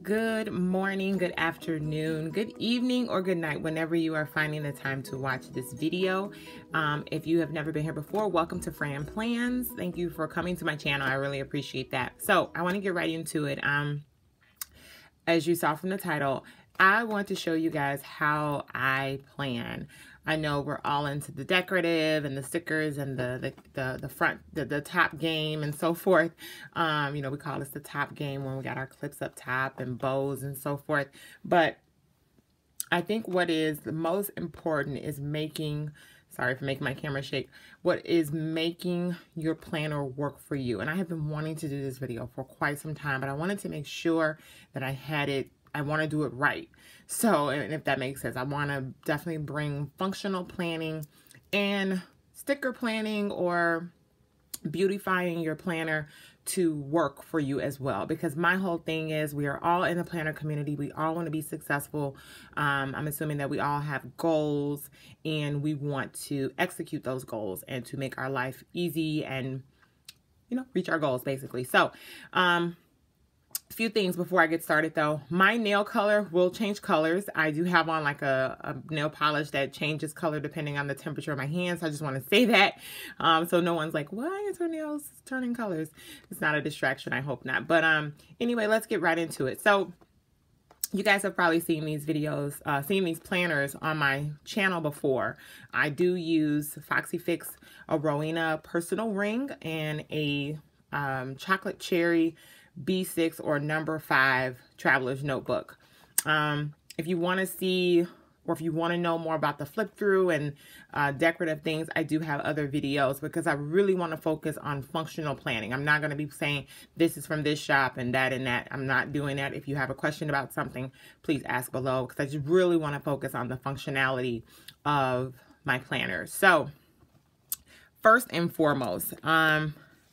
Good morning, good afternoon, good evening, or good night, whenever you are finding the time to watch this video. If you have never been here before, welcome to Fran Plans. Thank you for coming to my channel. I really appreciate that. So I want to get right into it. As you saw from the title, I want to show you guys how I plan. I know we're all into the decorative and the stickers and the top game and so forth. You know, we call this the top game when we got our clips up top and bows and so forth. But I think what is the most important is making, sorry for making my camera shake, what is making your planner work for you. And I have been wanting to do this video for quite some time, but I wanted to make sure that I had it. I want to do it right. So, and if that makes sense, I want to definitely bring functional planning and sticker planning or beautifying your planner to work for you as well. Because my whole thing is we are all in the planner community. We all want to be successful. I'm assuming that we all have goals and we want to execute those goals and to make our life easy and, you know, reach our goals basically. So, few things before I get started though. My nail color will change colors. I do have on like a nail polish that changes color depending on the temperature of my hands. So I just want to say that. So no one's like, why is her nails turning colors? It's not a distraction. I hope not. But anyway, let's get right into it. So you guys have probably seen these videos, seen these planners on my channel before. I do use Foxy Fix, a Rowena personal ring, and a chocolate cherry B6 or number 5 traveler's notebook. If you want to see or if you want to know more about the flip through and decorative things, I do have other videos because I really want to focus on functional planning. I'm not going to be saying this is from this shop and that and that. I'm not doing that. If you have a question about something, please ask below because I just really want to focus on the functionality of my planners. So first and foremost,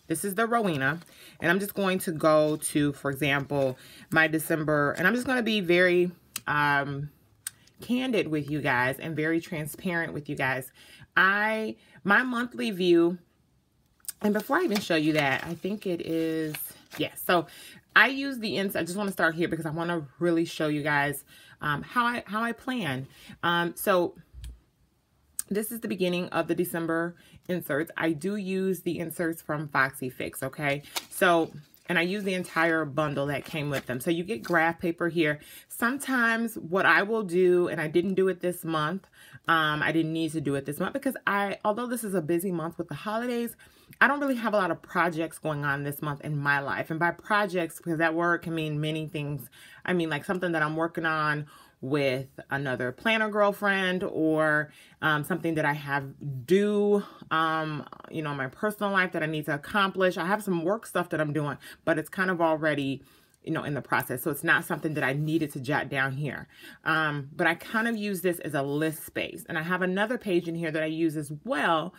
this is the Rowena, and I'm just going to go to, for example, my December, and I'm just going to be very candid with you guys and very transparent with you guys. My monthly view, and before I even show you that, I think it is, yes. So I use the insert. I just want to start here because I want to really show you guys how I plan. So this is the beginning of the December inserts. I do use the inserts from Foxy Fix, okay? So, and I use the entire bundle that came with them. So you get graph paper here. Sometimes what I will do, and I didn't do it this month, I didn't need to do it this month because although this is a busy month with the holidays, I don't really have a lot of projects going on this month in my life. And by projects, because that word can mean many things. I mean like something that I'm working on with another planner girlfriend or something that I have due, you know, in my personal life that I need to accomplish. I have some work stuff that I'm doing, but it's kind of already, you know, in the process. So it's not something that I needed to jot down here. But I kind of use this as a list space. And I have another page in here that I use as well.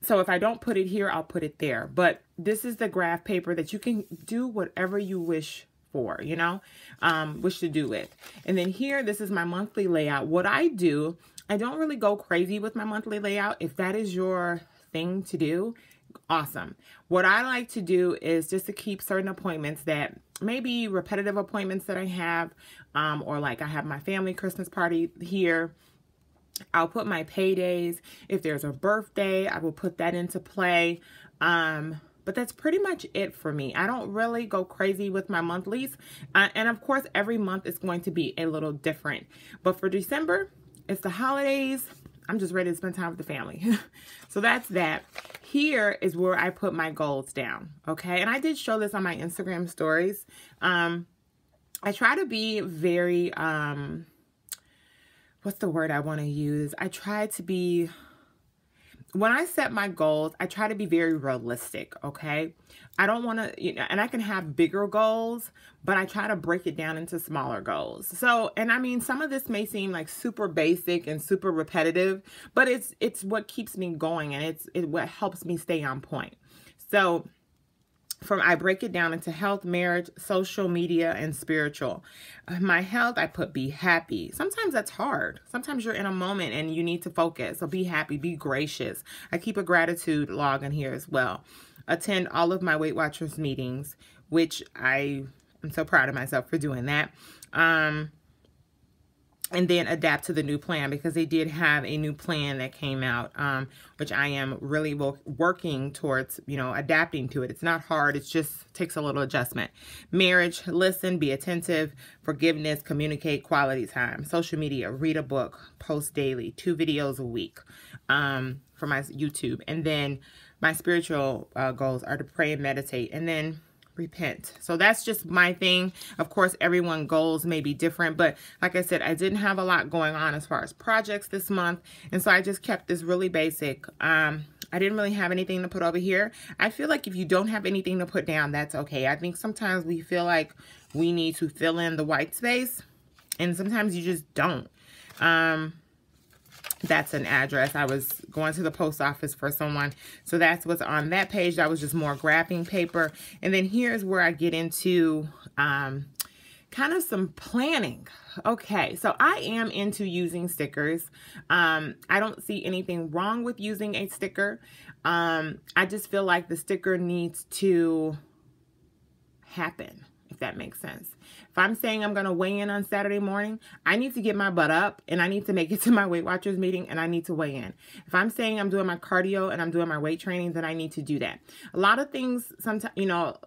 So if I don't put it here, I'll put it there. But this is the graph paper that you can do whatever you wish for, you know, wish to do with. And then here, this is my monthly layout. What I do, I don't really go crazy with my monthly layout. If that is your thing to do, awesome. What I like to do is just to keep certain appointments that maybe repetitive appointments that I have, or like I have my family Christmas party here. I'll put my paydays. If there's a birthday, I will put that into play. But that's pretty much it for me. I don't really go crazy with my monthlies. And of course, every month is going to be a little different. But for December, it's the holidays. I'm just ready to spend time with the family. So that's that. Here is where I put my goals down. Okay. And I did show this on my Instagram stories. I try to be very, what's the word I want to use? I try to be... When I set my goals, I try to be very realistic, okay? I don't want to, you know, and I can have bigger goals, but I try to break it down into smaller goals. So, and I mean, some of this may seem like super basic and super repetitive, but it's what keeps me going and it's what helps me stay on point. So, I break it down into health, marriage, social media, and spiritual. My health, I put be happy. Sometimes that's hard. Sometimes you're in a moment and you need to focus. So be happy, be gracious. I keep a gratitude log in here as well. Attend all of my Weight Watchers meetings, which I'm I'm so proud of myself for doing that. And then adapt to the new plan, because they did have a new plan that came out, which I am really working towards, adapting to it. It's not hard. It just takes a little adjustment. Marriage, listen, be attentive, forgiveness, communicate, quality time, social media, read a book, post daily, 2 videos a week for my YouTube. And then my spiritual goals are to pray and meditate, and then repent. So that's just my thing. Of course, everyone's goals may be different, but like I said, I didn't have a lot going on as far as projects this month, and so I just kept this really basic. I didn't really have anything to put over here. I feel like if you don't have anything to put down, that's okay. I think sometimes we feel like we need to fill in the white space, and sometimes you just don't. That's an address. I was going to the post office for someone. So that's what's on that page. That was just more graphing paper. And then here's where I get into kind of some planning. Okay, so I am into using stickers. I don't see anything wrong with using a sticker. I just feel like the sticker needs to happen, if that makes sense. If I'm saying I'm going to weigh in on Saturday morning, I need to get my butt up and I need to make it to my Weight Watchers meeting and I need to weigh in. If I'm saying I'm doing my cardio and I'm doing my weight training, then I need to do that. A lot of things, sometimes,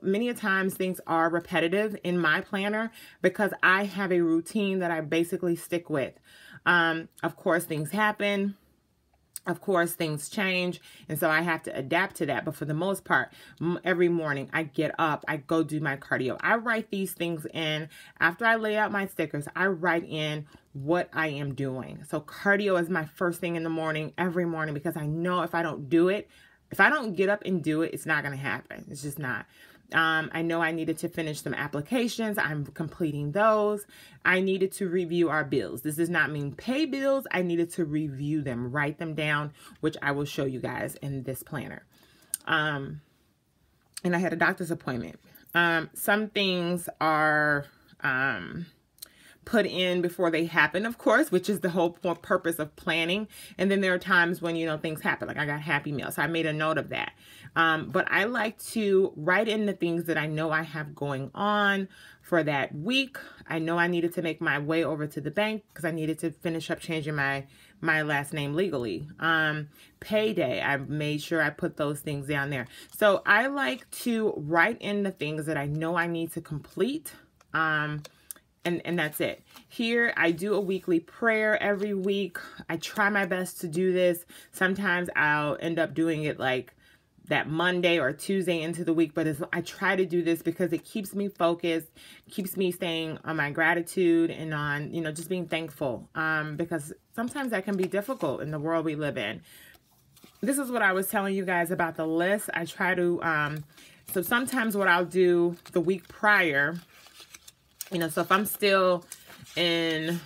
many a times things are repetitive in my planner because I have a routine that I basically stick with. Of course, things happen. Of course, things change, and so I have to adapt to that. But for the most part, every morning I get up, I go do my cardio. I write these things in. After I lay out my stickers, I write in what I am doing. So cardio is my first thing in the morning, every morning, because I know if I don't do it, if I don't get up and do it, it's not going to happen. It's just not. I know I needed to finish some applications. I'm completing those. I needed to review our bills. This does not mean pay bills. I needed to review them, write them down, which I will show you guys in this planner. And I had a doctor's appointment. Some things are put in before they happen, of course, which is the whole purpose of planning. And then there are times when, things happen, like I got Happy Meal. So I made a note of that. But I like to write in the things that I know I have going on for that week. I know I needed to make my way over to the bank because I needed to finish up changing my last name legally. Payday, I made sure I put those things down there. So I like to write in the things that I know I need to complete. And that's it. Here, I do a weekly prayer every week. I try my best to do this. Sometimes I'll end up doing it like that Monday or Tuesday into the week, but I try to do this because it keeps me focused, keeps me staying on my gratitude and on, just being thankful, because sometimes that can be difficult in the world we live in. This is what I was telling you guys about the list. I try to, so sometimes what I'll do the week prior, so if I'm still in,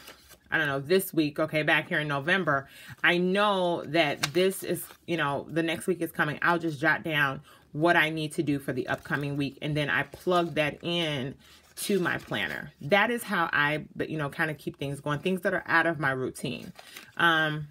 I don't know, this week, okay, back here in November, I know that this is, the next week is coming. I'll just jot down what I need to do for the upcoming week, and then I plug that in to my planner. That is how I, kind of keep things going, things that are out of my routine. And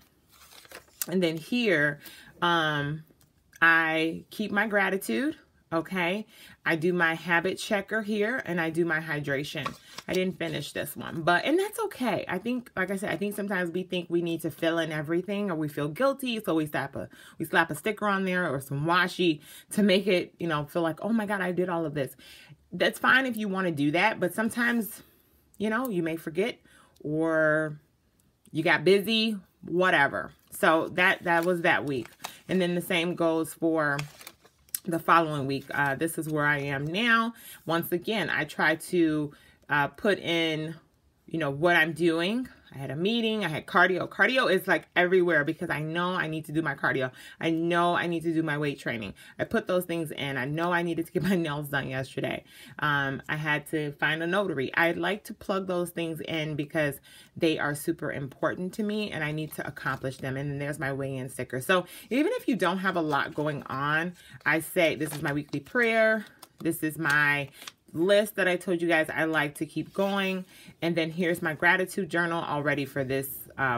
then here, I keep my gratitude. Okay, I do my habit checker here, and I do my hydration. I didn't finish this one, and that's okay. I think, like I said, I think sometimes we think we need to fill in everything, or we feel guilty, so we slap a sticker on there or some washi to make it, feel like, oh my God, I did all of this. That's fine if you want to do that, but sometimes, you may forget, or you got busy, whatever. So that was that week, and then the same goes for the following week. This is where I am now. Once again, I try to put in, what I'm doing. I had a meeting. I had cardio. Cardio is like everywhere because I know I need to do my cardio. I know I need to do my weight training. I put those things in. I know I needed to get my nails done yesterday. I had to find a notary. I like to plug those things in because they are super important to me and I need to accomplish them. And then there's my weigh-in sticker. So even if you don't have a lot going on, I say this is my weekly prayer. This is my list that I told you guys I like to keep going. And then here's my gratitude journal already for this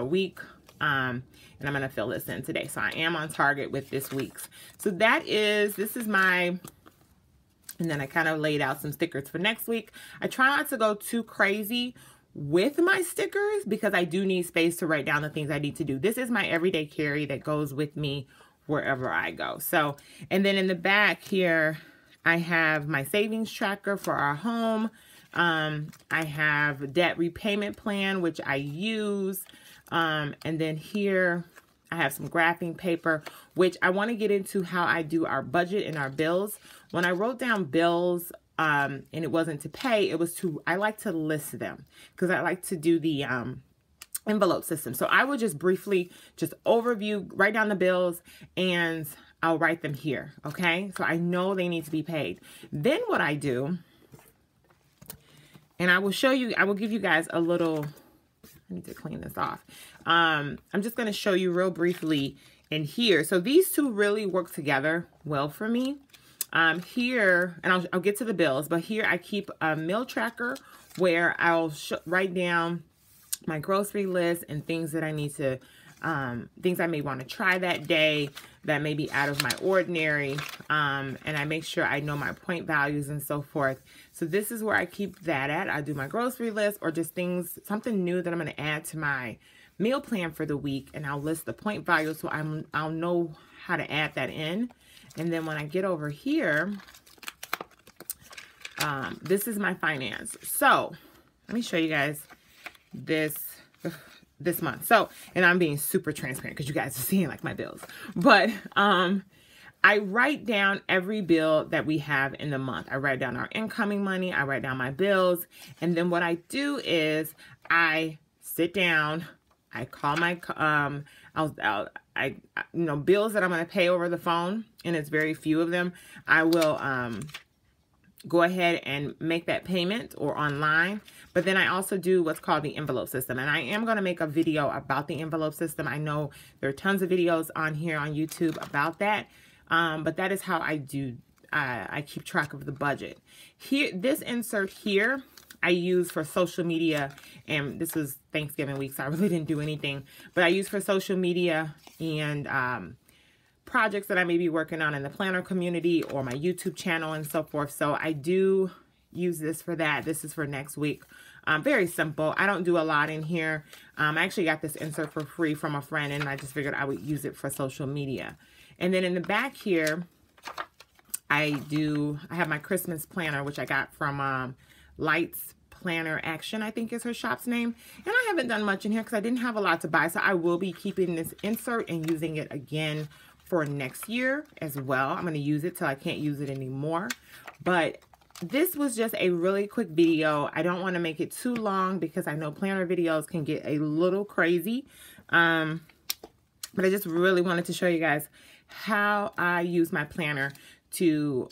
week. And I'm going to fill this in today. So I am on target with this week's. So this is my And then I kind of laid out some stickers for next week. I try not to go too crazy with my stickers because I do need space to write down the things I need to do. This is my everyday carry that goes with me wherever I go. So, and then in the back here, I have my savings tracker for our home. I have debt repayment plan, which I use. And then here I have some graphing paper, which I want to get into how I do our budget and our bills. When I wrote down bills, and it wasn't to pay, it was to, I like to list them because I like to do the envelope system. So I would just briefly just overview, write down the bills, and I'll write them here. Okay. So I know they need to be paid. Then what I do, and I will show you, I will give you guys a little, I need to clean this off. I'm just going to show you real briefly in here. So these two really work together well for me. Here, and I'll get to the bills, but here I keep a meal tracker where I'll write down my grocery list and things that I need to, things I may want to try that day that may be out of my ordinary. And I make sure I know my point values and so forth. So this is where I keep that at. I do my grocery list or just things, something new that I'm going to add to my meal plan for the week. And I'll list the point value so I'll know how to add that in. And then when I get over here, this is my finance. So let me show you guys this month. So, and I'm being super transparent because you guys are seeing like my bills, but, I write down every bill that we have in the month. I write down our incoming money. I write down my bills. And then what I do is I sit down, I call my, bills that I'm going to pay over the phone, and it's very few of them. I will, go ahead and make that payment or online. But then I also do what's called the envelope system. And I am going to make a video about the envelope system. I know there are tons of videos on here on YouTube about that. But that is how I do, I keep track of the budget. Here, this insert here, I use for social media, and this was Thanksgiving week, so I really didn't do anything, but I use for social media and projects that I may be working on in the planner community or my YouTube channel and so forth. So I do use this for that. This is for next week. Very simple. I don't do a lot in here. I actually got this insert for free from a friend, and I just figured I would use it for social media. And then in the back here, I have my Christmas planner, which I got from Lights Planner Action, I think is her shop's name. And I haven't done much in here because I didn't have a lot to buy. So I will be keeping this insert and using it again for next year as well. I'm going to use it till I can't use it anymore. But this was just a really quick video. I don't want to make it too long because I know planner videos can get a little crazy. But I just really wanted to show you guys how I use my planner to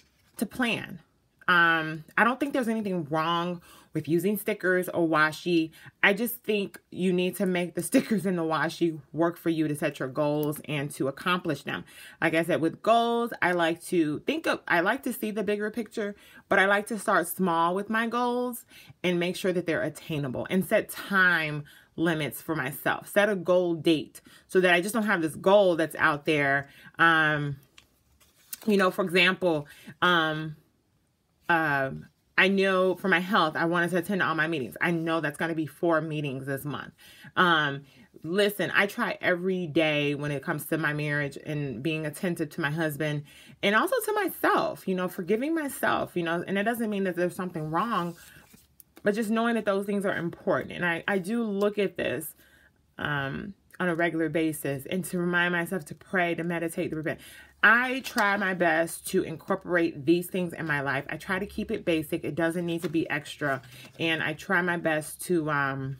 plan. I don't think there's anything wrong with using stickers or washi. I just think you need to make the stickers and the washi work for you to set your goals and to accomplish them. Like I said, with goals, I like to see the bigger picture, but I like to start small with my goals and make sure that they're attainable and set time limits for myself. Set a goal date so that I just don't have this goal that's out there. You know, for example, I know for my health, I wanted to attend all my meetings. I know that's going to be 4 meetings this month. Listen, I try every day when it comes to my marriage and being attentive to my husband and also to myself, you know, forgiving myself, you know, and it doesn't mean that there's something wrong, but just knowing that those things are important. And I do look at this on a regular basis and to remind myself to pray, to meditate, to repent. I try my best to incorporate these things in my life. I try to keep it basic. It doesn't need to be extra. And I try my best to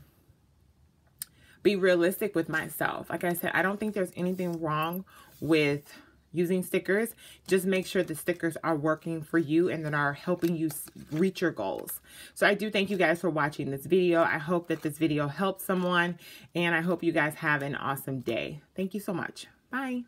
be realistic with myself. Like I said, I don't think there's anything wrong with using stickers. Just make sure the stickers are working for you and that are helping you reach your goals. So I do thank you guys for watching this video. I hope that this video helped someone, and I hope you guys have an awesome day. Thank you so much. Bye.